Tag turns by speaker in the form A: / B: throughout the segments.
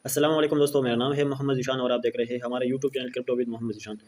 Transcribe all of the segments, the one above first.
A: अस्सलाम वालेकुम दोस्तों, मेरा नाम है मोहम्मद ज़ीशान और आप देख रहे हैं हमारे YouTube channel crypto with Mohammad Zeeshan.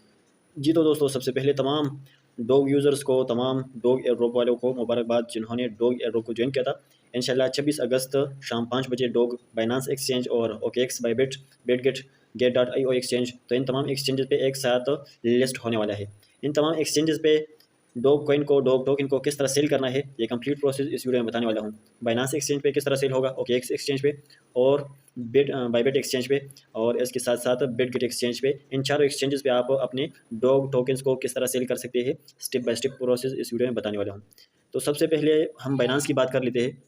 A: जी तो दोस्तों, सबसे पहले तमाम डॉग यूज़र्स को, तमाम डॉग एयर ड्रॉप वालों को मुबारकबाद जिन्होंने डॉग एयर ड्रॉप को ज्वाइन किया था। इंशाल्लाह 26 अगस्त शाम 5 बजे डॉग बाइनेंस एक्सचेंज और ओकेएक्स, बायबिट, बिटगेट, गेट.io एक्सचेंज, तो इन तमाम एक्सचेंजेस पे एक साथ लिस्ट होने वाला है। इन तमाम एक्सचेंजेस पे डॉग कॉइन को, डॉग टोकन को किस तरह सेल करना है, ये कंप्लीट प्रोसेस इस वीडियो में बताने वाला हूँ। बाइनेंस एक्सचेंज पे किस तरह सेल होगा, ओकेएक्स एक्सचेंज पे और बायबिट एक्सचेंज पे, और इसके साथ साथ बिटगेट एक्सचेंज पे। इन चारों एक्सचेंजेस पे आप अपने डॉग टोकन्स को किस तरह सेल कर सकते हैं, स्टेप बाय स्टेप प्रोसेस इस वीडियो में बताने वाला हूँ। तो सबसे पहले हम बाइनेंस की बात कर लेते हैं।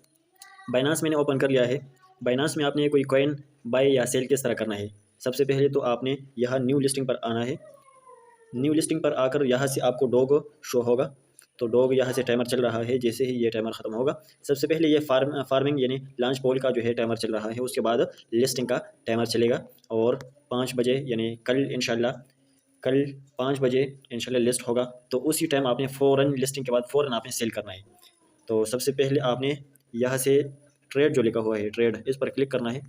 A: बाइनेंस मैंने ओपन कर लिया है। बाइनेंस में आपने कोई कॉइन बाय या सेल किस तरह करना है, सबसे पहले तो आपने यहाँ न्यू लिस्टिंग पर आना है। न्यू लिस्टिंग पर आकर यहाँ से आपको डॉग शो होगा। तो डॉग यहाँ से टाइमर चल रहा है। जैसे ही ये टाइमर ख़त्म होगा, सबसे पहले ये फार्मिंग यानी लॉन्च पोल का जो है टाइमर चल रहा है। उसके बाद लिस्टिंग का टाइमर चलेगा और 5 बजे यानी कल 5 बजे इंशाल्लाह लिस्ट होगा। तो उसी टाइम आपने फ़ौरन, लिस्टिंग के बाद फ़ौरन आपने सेल करना है। तो सबसे पहले आपने यहाँ से ट्रेड जो लिखा हुआ है, ट्रेड, इस पर क्लिक करना है।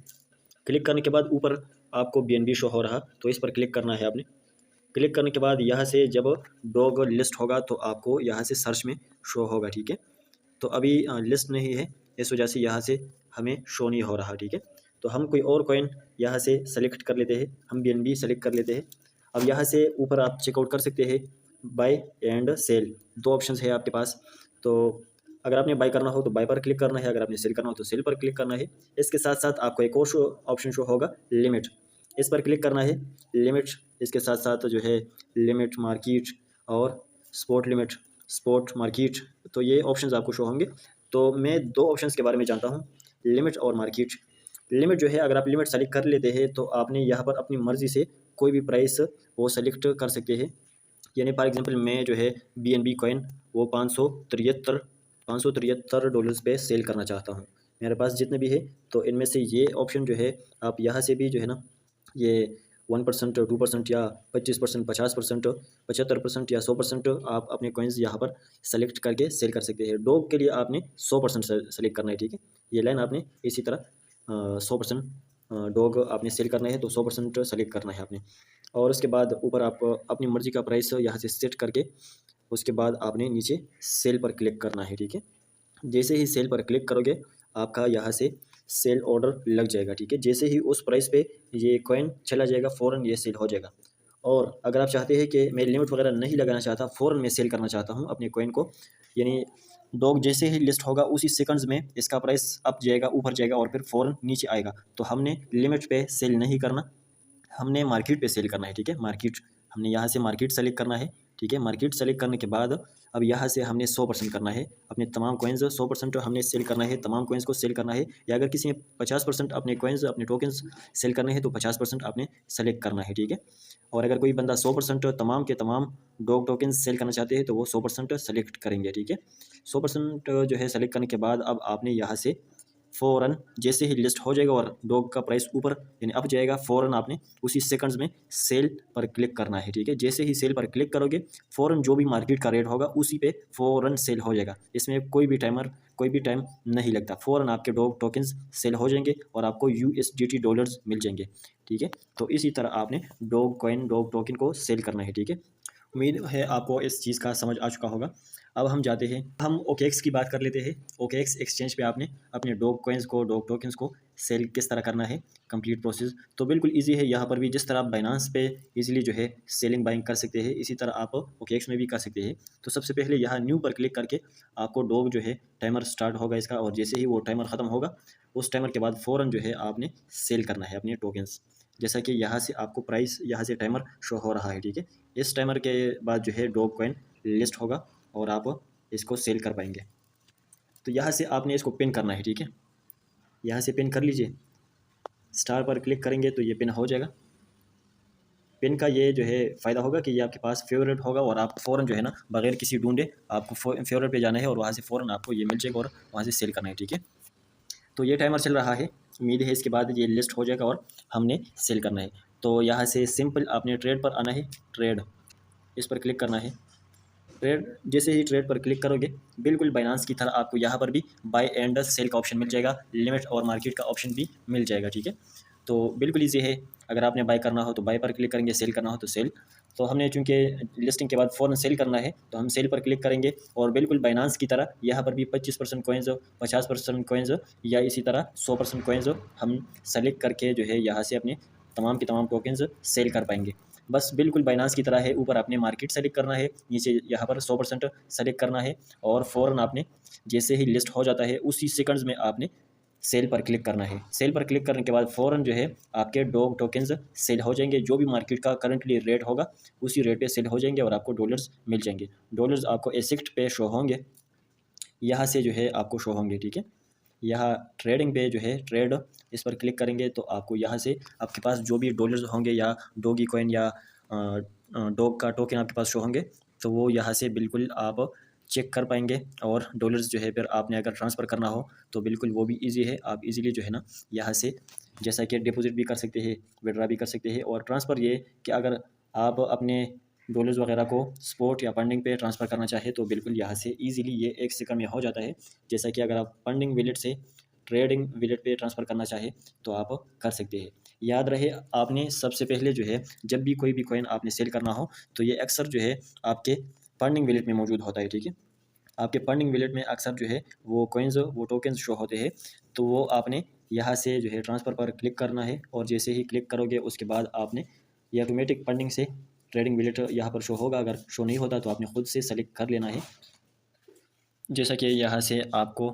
A: क्लिक करने के बाद ऊपर आपको BNB शो हो रहा, तो इस पर क्लिक करना है आपने। क्लिक करने के बाद यहाँ से जब डॉग लिस्ट होगा तो आपको यहाँ से सर्च में शो होगा, ठीक है। तो अभी लिस्ट नहीं है, इस वजह से यहाँ से हमें शो नहीं हो रहा, ठीक है। तो हम कोई और कॉइन यहाँ से सेलेक्ट कर लेते हैं। हम BNB सेलेक्ट कर लेते हैं। अब यहाँ से ऊपर आप चेकआउट कर सकते हैं, बाय एंड सेल, दो ऑप्शंस है आपके पास। तो अगर आपने बाय करना हो तो बाय पर क्लिक करना है, अगर आपने सेल करना हो तो सेल पर क्लिक करना है। इसके साथ साथ आपको एक और ऑप्शन शो होगा, लिमिट, इस पर क्लिक करना है। लिमिट, इसके साथ साथ जो है लिमिट मार्केट और स्पॉट लिमिट, स्पॉट मार्केट, तो ये ऑप्शंस आपको शो होंगे। तो मैं दो ऑप्शंस के बारे में जानता हूँ, लिमिट और मार्केट। लिमिट जो है, अगर आप लिमिट सेलेक्ट कर लेते हैं तो आपने यहाँ पर अपनी मर्ज़ी से कोई भी प्राइस वो सेलेक्ट कर सकते हैं। यानी फॉर एग्जांपल मैं जो है BNB कॉइन वो 573 डॉलर्स पे सेल करना चाहता हूँ। मेरे पास जितने भी है, तो इनमें से ये ऑप्शन जो है, आप यहाँ से भी जो है ना, ये 1%, 2% या 25%, 50%, 75% या 100% आप अपने कॉइन्स यहाँ पर सेलेक्ट करके सेल कर सकते हैं। डॉग के लिए आपने 100% सेलेक्ट करना है, ठीक है। ये लाइन आपने इसी तरह 100% डॉग आपने सेल करना है तो 100% सेलेक्ट करना है आपने। और उसके बाद ऊपर आप अपनी मर्ज़ी का प्राइस यहाँ से सेट करके उसके बाद आपने नीचे सेल पर क्लिक करना है, ठीक है। जैसे ही सेल पर क्लिक करोगे, आपका यहाँ से सेल ऑर्डर लग जाएगा, ठीक है। जैसे ही उस प्राइस पे ये कॉइन चला जाएगा, फ़ौरन ये सेल हो जाएगा। और अगर आप चाहते हैं कि मैं लिमिट वगैरह नहीं लगाना चाहता, फ़ौरन मैं सेल करना चाहता हूँ अपने कॉइन को, यानी डॉग जैसे ही लिस्ट होगा उसी सेकंड्स में इसका प्राइस अप जाएगा, ऊपर जाएगा और फिर फ़ौरन नीचे आएगा, तो हमने लिमिट पे सेल नहीं करना, हमने मार्केट पे सेल करना है, ठीक है। मार्केट, हमने यहाँ से मार्केट सेलेक्ट करना है, ठीक है। मार्केट सेलेक्ट करने के बाद अब यहाँ से हमने 100% करना है। अपने तमाम कॉइन्स 100% हमने सेल करना है, तमाम कॉइन्स को सेल करना है। या अगर किसी ने 50% अपने कॉइन्स, अपने टोकन्स सेल करने हैं तो 50% आपने सेलेक्ट करना है, ठीक है। और अगर कोई बंदा 100% तमाम के तमाम डॉग टोकन्स सेल करना चाहते हैं तो वो 100% सेलेक्ट करेंगे, ठीक है। 100% जो है सेलेक्ट करने के बाद अब आपने यहाँ से फ़ौरन जैसे ही लिस्ट हो जाएगा और डॉग का प्राइस ऊपर यानी अप जाएगा, फ़ौरन आपने उसी सेकंड्स में सेल पर क्लिक करना है, ठीक है। जैसे ही सेल पर क्लिक करोगे, फ़ौरन जो भी मार्केट का रेट होगा उसी पे फ़ौरन सेल हो जाएगा। इसमें कोई भी टाइम नहीं लगता, फ़ौरन आपके डॉग टोकन्स सेल हो जाएंगे और आपको USDT डॉलर्स मिल जाएंगे, ठीक है। तो इसी तरह आपने डॉग कॉइन, डॉग टोकन को सेल करना है, ठीक है। उम्मीद है आपको इस चीज़ का समझ आ चुका होगा। अब हम जाते हैं, हम OKX की बात कर लेते हैं। OKX एक्सचेंज पे आपने अपने डॉग कॉइन्स को, डॉग टोकन्स को सेल किस तरह करना है, कंप्लीट प्रोसेस तो बिल्कुल इजी है। यहाँ पर भी जिस तरह आप बाइनेंस पे इजीली जो है सेलिंग बाइंग कर सकते हैं, इसी तरह आप OKX में भी कर सकते हैं। तो सबसे पहले यहाँ न्यू पर क्लिक करके आपको डॉग जो है टाइमर स्टार्ट होगा इसका, और जैसे ही वो टाइमर ख़त्म होगा, उस टाइमर के बाद फ़ौरन जो है आपने सेल करना है अपने टोकन्स। जैसा कि यहाँ से आपको प्राइस, यहाँ से टाइमर शो हो रहा है, ठीक है। इस टाइमर के बाद जो है डॉग कॉइन लिस्ट होगा और आप इसको सेल कर पाएंगे। तो यहाँ से आपने इसको पिन करना है, ठीक है। यहाँ से पिन कर लीजिए, स्टार पर क्लिक करेंगे तो ये पिन हो जाएगा। पिन का ये जो है फ़ायदा होगा कि ये आपके पास फेवरेट होगा और आप फ़ौरन जो है ना, बगैर किसी ढूंढे आपको फेवरेट पे जाना है और वहाँ से फ़ौरन आपको ये मिल जाएगा और वहाँ से सेल करना है, ठीक है। तो ये टाइमर चल रहा है, उम्मीद है इसके बाद ये लिस्ट हो जाएगा और हमने सेल करना है। तो यहाँ से सिंपल आपने ट्रेड पर आना है, ट्रेड, इस पर क्लिक करना है। ट्रेड, जैसे ही ट्रेड पर क्लिक करोगे, बिल्कुल बाइनेंस की तरह आपको यहाँ पर भी बाय एंड सेल का ऑप्शन मिल जाएगा, लिमिट और मार्केट का ऑप्शन भी मिल जाएगा, ठीक है। तो बिल्कुल ईजी है। अगर आपने बाय करना हो तो बाय पर क्लिक करेंगे, सेल करना हो तो सेल। तो हमने चूँकि लिस्टिंग के बाद फ़ौरन सेल करना है तो हम सेल पर क्लिक करेंगे और बिल्कुल बाइनेंस की तरह यहाँ पर भी 25% कॉइन्स, 50% कॉइन्स या इसी तरह 100% कॉइन्स हम सेलेक्ट करके जो है यहाँ से अपने तमाम के तमाम टोकन्स सेल कर पाएंगे। बस बिल्कुल बाइनेंस की तरह है। ऊपर आपने मार्केट सेलेक्ट करना है, नीचे यहाँ पर 100% सेलेक्ट करना है और फ़ौरन आपने जैसे ही लिस्ट हो जाता है उसी सेकंड्स में आपने सेल पर क्लिक करना है। सेल पर क्लिक करने के बाद फ़ौरन जो है आपके डॉग टोकन्स सेल हो जाएंगे। जो भी मार्केट का करंटली रेट होगा उसी रेट पे सेल हो जाएंगे और आपको डॉलर्स मिल जाएंगे। डॉलर्स आपको एसिक्ट पे शो होंगे, यहाँ से जो है आपको शो होंगे, ठीक है। यहाँ ट्रेडिंग पे जो है ट्रेड, इस पर क्लिक करेंगे तो आपको यहाँ से आपके पास जो भी डॉलर्स होंगे या डॉगी कॉइन या डॉग का टोकन आपके पास शो होंगे तो वो यहाँ से बिल्कुल आप चेक कर पाएंगे। और डॉलर्स जो है फिर आपने अगर ट्रांसफ़र करना हो तो बिल्कुल वो भी इजी है। आप इजीली जो है ना यहाँ से जैसा कि डिपॉजिट भी कर सकते हैं, विड्रा भी कर सकते हैं। और ट्रांसफ़र ये कि अगर आप अपने डॉलर्स वगैरह को स्पॉट या फंडिंग पे ट्रांसफ़र करना चाहे तो बिल्कुल यहाँ से इजीली ये 1 सेकंड में हो जाता है। जैसा कि अगर आप फंडिंग वॉलेट से ट्रेडिंग वॉलेट पे ट्रांसफ़र करना चाहे तो आप कर सकते हैं। याद रहे आपने सबसे पहले जो है जब भी कोई भी कॉइन आपने सेल करना हो तो ये अक्सर जो है आपके फंडिंग वॉलेट में मौजूद होता है, ठीक है। आपके फंडिंग वॉलेट में अक्सर जो है वो कॉइन्स, वो टोकन्स शो होते हैं। तो वो आपने यहाँ से जो है ट्रांसफ़र पर क्लिक करना है और जैसे ही क्लिक करोगे उसके बाद आपने ये ऑटोमेटिक फंडिंग से ट्रेडिंग वॉलेट यहाँ पर शो होगा। अगर शो नहीं होता तो आपने खुद से सेलेक्ट कर लेना है। जैसा कि यहाँ से आपको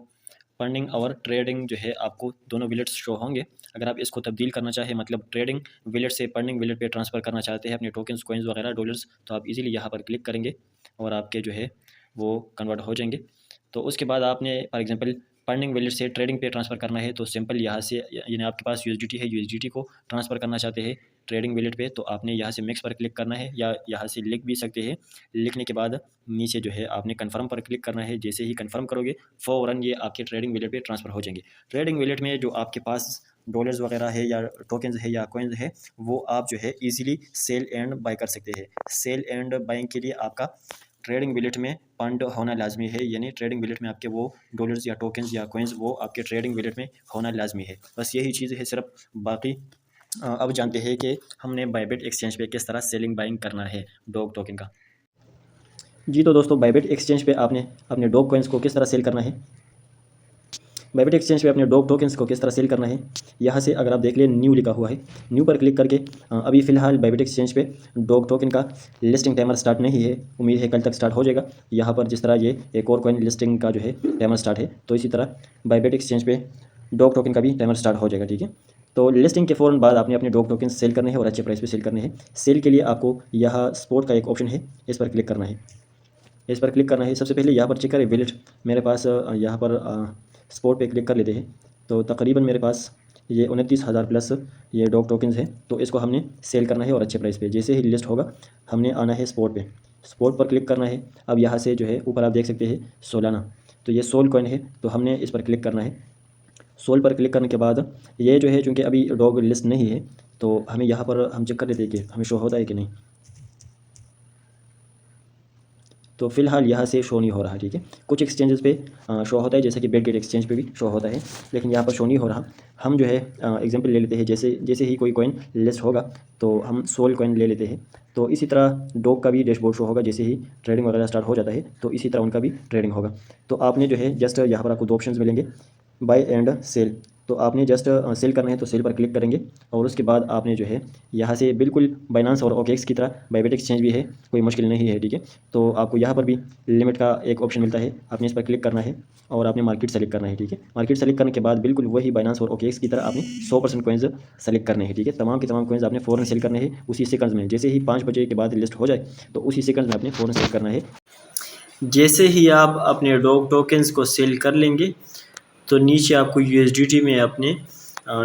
A: फंडिंग और ट्रेडिंग जो है आपको दोनों वॉलेट्स शो होंगे। अगर आप इसको तब्दील करना चाहें, मतलब ट्रेडिंग वॉलेट से फंडिंग वॉलेट पे ट्रांसफ़र करना चाहते हैं अपने टोकन्स, कॉइन्स वगैरह, डॉलर्स, तो आप इजीली यहाँ पर क्लिक करेंगे और आपके जो है वो कन्वर्ट हो जाएंगे। तो उसके बाद आपने फॉर एग्जांपल फंडिंग वॉलेट से ट्रेडिंग पे ट्रांसफ़र करना है तो सिंपल यहाँ से यानी आपके पास यूएसडीटी है, यूएसडीटी को ट्रांसफ़र करना चाहते हैं ट्रेडिंग वॉलेट पे तो आपने यहाँ से मिक्स पर क्लिक करना है या यहाँ से लिख भी सकते हैं। लिखने के बाद नीचे जो है आपने कन्फर्म पर क्लिक करना है। जैसे ही कन्फर्म करोगे फ़ौरन ये आपके ट्रेडिंग वॉलेट पे ट्रांसफ़र हो जाएंगे। ट्रेडिंग वॉलेट में जो आपके पास डॉलर्स वगैरह है या टोकन्स है या कॉइन्स है वो आप जो है ईजिली सेल एंड बाय कर सकते हैं। सेल एंड बाइंग के लिए आपका ट्रेडिंग वॉलेट में फंड होना लाजमी है, यानी ट्रेडिंग वॉलेट में आपके वो डॉलर्स या टोकन्स या कॉइन्स वो आपके ट्रेडिंग वॉलेट में होना लाजमी है। बस यही चीज़ है सिर्फ। बाकी अब जानते हैं कि हमने बायबिट एक्सचेंज पे किस तरह सेलिंग बाइंग करना है डॉग टोकन का। जी तो दोस्तों बायबिट एक्सचेंज पे आपने अपने डॉग कॉइन्स को किस तरह सेल करना है, बायबिट एक्सचेंज पे अपने डॉग टोकन्स को किस तरह सेल करना है, यहाँ से अगर आप देख लें न्यू लिखा हुआ है, न्यू पर क्लिक करके अभी फ़िलहाल बायबिट एक्सचेंज पे डॉग टोकन का लिस्टिंग टाइमर स्टार्ट नहीं है, उम्मीद है कल तक स्टार्ट हो जाएगा। यहाँ पर जिस तरह ये एक और कॉइन लिस्टिंग का जो है टाइमर स्टार्ट है तो इसी तरह बायबिट एक्सचेंज पे डॉग टोकन का भी टाइमर स्टार्ट हो जाएगा, ठीक है। तो लिस्टिंग के फ़ौरन बाद आपने अपने डॉग टोकन सेल करने हैं और अच्छे प्राइस पे सेल करने हैं। सेल के लिए आपको यहाँ स्पॉट का एक ऑप्शन है, इस पर क्लिक करना है। इस पर क्लिक करना है। सबसे पहले यहाँ पर चेक करें वॉलेट, मेरे पास यहाँ पर स्पॉट पे क्लिक कर लेते हैं तो तकरीबन मेरे पास ये 29,000 प्लस ये डॉग टोकन्स हैं। तो इसको हमने सेल करना है और अच्छे प्राइस पे। जैसे ही लिस्ट होगा हमने आना है स्पॉट पे, स्पॉट पर क्लिक करना है। अब यहाँ से जो है ऊपर आप देख सकते हैं सोलाना, तो ये सोल कॉइन है तो हमने इस पर क्लिक करना है। सोल पर क्लिक करने के बाद ये जो है चूँकि अभी डॉग लिस्ट नहीं है तो हमें यहाँ पर हम चेक कर लेते हैं कि हमें शो होता है कि नहीं। तो फिलहाल यहाँ से शो नहीं हो रहा, ठीक है। कुछ एक्सचेंजेस पे शो होता है जैसे कि बिटगेट एक्सचेंज पे भी शो होता है, लेकिन यहाँ पर शो नहीं हो रहा। हम जो है एग्जांपल ले लेते हैं, जैसे ही कोई कॉइन लिस्ट होगा तो हम सोल कॉइन ले लेते हैं। तो इसी तरह डॉग का भी डैशबोर्ड शो होगा जैसे ही ट्रेडिंग वगैरह स्टार्ट हो जाता है तो इसी तरह उनका भी ट्रेडिंग होगा। तो आपने जो है जस्ट यहाँ पर आपको 2 ऑप्शन मिलेंगे, बाय एंड सेल। तो आपने जस्ट सेल करना है तो सेल पर क्लिक करेंगे और उसके बाद आपने जो है यहाँ से बिल्कुल बाइनेंस और ओकेक्स की तरह बायबिट एक्सचेंज भी है, कोई मुश्किल नहीं है, ठीक है। तो आपको यहाँ पर भी लिमिट का एक ऑप्शन मिलता है, आपने इस पर क्लिक करना है और आपने मार्केट सेलेक्ट करना है, ठीक है। मार्केट सेलेक्ट करने के बाद बिल्कुल वही बाइनेंस और ओकेक्स की तरह आपने 100% कॉइन्स सेलेक्ट करने हैं, ठीक है। तमाम के तमाम कॉइन्स आपने फ़ौरन सेल करने हैं उसी सेकंड्स में। जैसे ही 5 बजे के बाद लिस्ट हो जाए तो उसी सेकंड्स में आपने फ़ौरन सेल करना है। जैसे ही आप अपने डॉग टोकन्स को सेल कर लेंगे तो नीचे आपको यूएसडीटी में अपने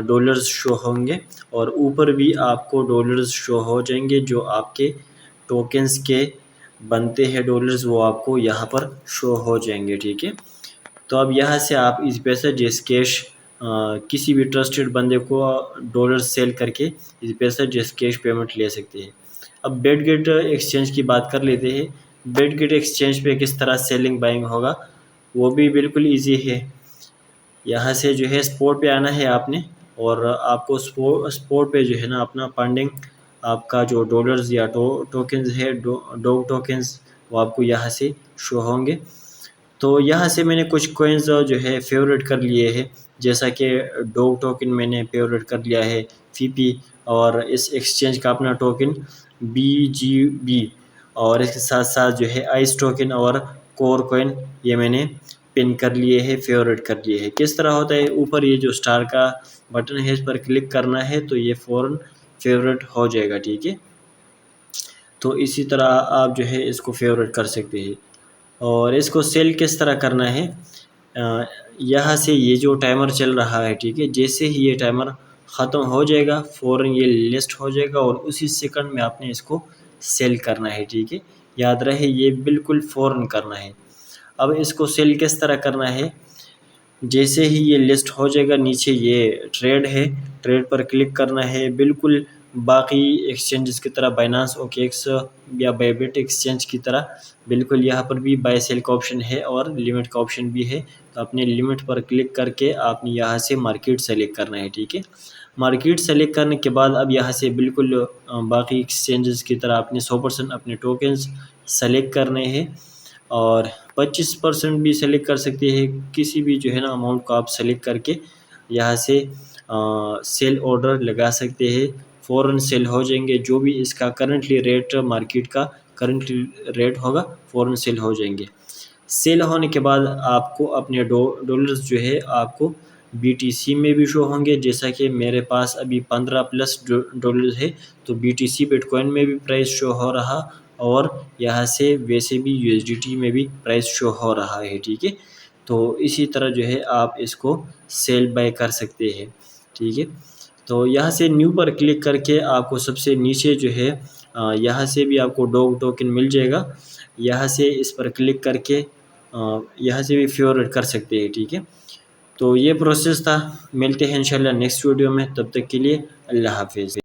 A: डॉलर्स शो होंगे और ऊपर भी आपको डॉलर्स शो हो जाएंगे। जो आपके टोकन्स के बनते हैं डॉलर्स वो आपको यहाँ पर शो हो जाएंगे, ठीक है। तो अब यहाँ से आप इस पैसे जिस कैश किसी भी ट्रस्टेड बंदे को डॉलर सेल करके इस पैसे जिस कैश पेमेंट ले सकते हैं। अब बिटगेट एक्सचेंज की बात कर लेते हैं। बिटगेट एक्सचेंज पे किस तरह सेलिंग बाइंग होगा वो भी बिल्कुल ईजी है। यहाँ से जो है स्पॉट पे आना है आपने और आपको स्पोर्ट पे जो है ना अपना फंडिंग आपका जो डॉलर्स या टोकन्स है डॉग टोकन्स वो आपको यहाँ से शो होंगे। तो यहाँ से मैंने कुछ कॉइन्स जो है फेवरेट कर लिए हैं, जैसा कि डॉग टोकन मैंने फेवरेट कर लिया है फीपी, और इस एक्सचेंज का अपना टोकन BGB, और इसके साथ साथ जो है आइस टोकन और कोर कॉइन ये मैंने पिन कर लिए हैं, फेवरेट कर लिए हैं। किस तरह होता है, ऊपर ये जो स्टार का बटन है इस पर क्लिक करना है तो ये फ़ौरन फेवरेट हो जाएगा, ठीक है। तो इसी तरह आप जो है इसको फेवरेट कर सकते हैं। और इसको सेल किस तरह करना है, यहाँ से ये जो टाइमर चल रहा है, ठीक है, जैसे ही ये टाइमर ख़त्म हो जाएगा फ़ौरन ये लिस्ट हो जाएगा और उसी सेकंड में आपने इसको सेल करना है, ठीक है। याद रहे ये बिल्कुल फ़ौरन करना है। अब इसको सेल किस तरह करना है, जैसे ही ये लिस्ट हो जाएगा नीचे ये ट्रेड है, ट्रेड पर क्लिक करना है, बिल्कुल बाकी एक्सचेंजेस की तरह बाइनांस OKX या बायबिट एक्सचेंज की तरह बिल्कुल यहाँ पर भी बाय सेल का ऑप्शन है और लिमिट का ऑप्शन भी है। तो अपने लिमिट पर क्लिक करके आपने यहाँ से मार्केट सेलेक्ट करना है, ठीक है। मार्केट सेलेक्ट करने के बाद अब यहाँ से बिल्कुल बाकी एक्सचेंजेस की तरह आपने 100% अपने टोकन्स सेलेक्ट करने हैं और 25% भी सेलेक्ट कर सकते हैं, किसी भी जो है ना अमाउंट को आप सेलेक्ट करके यहाँ से सेल ऑर्डर लगा सकते हैं, फ़ौरन सेल हो जाएंगे। जो भी इसका करंटली रेट मार्केट का करंटली रेट होगा फ़ौरन सेल हो जाएंगे। सेल होने के बाद आपको अपने डॉलर्स जो है आपको BTC में भी शो होंगे, जैसा कि मेरे पास अभी 15+ डॉलर है तो BTC बिटकॉइन में भी प्राइस शो हो रहा और यहाँ से वैसे भी USDT में भी प्राइस शो हो रहा है, ठीक है। तो इसी तरह जो है आप इसको सेल बाय कर सकते हैं, ठीक है। तो यहाँ से न्यू पर क्लिक करके आपको सबसे नीचे जो है यहाँ से भी आपको डॉग टोकन मिल जाएगा, यहाँ से इस पर क्लिक करके यहाँ से भी फेवरेट कर सकते हैं, ठीक है। तो ये प्रोसेस था, मिलते हैं इंशाल्लाह नेक्स्ट वीडियो में, तब तक के लिए अल्लाह हाफिज़।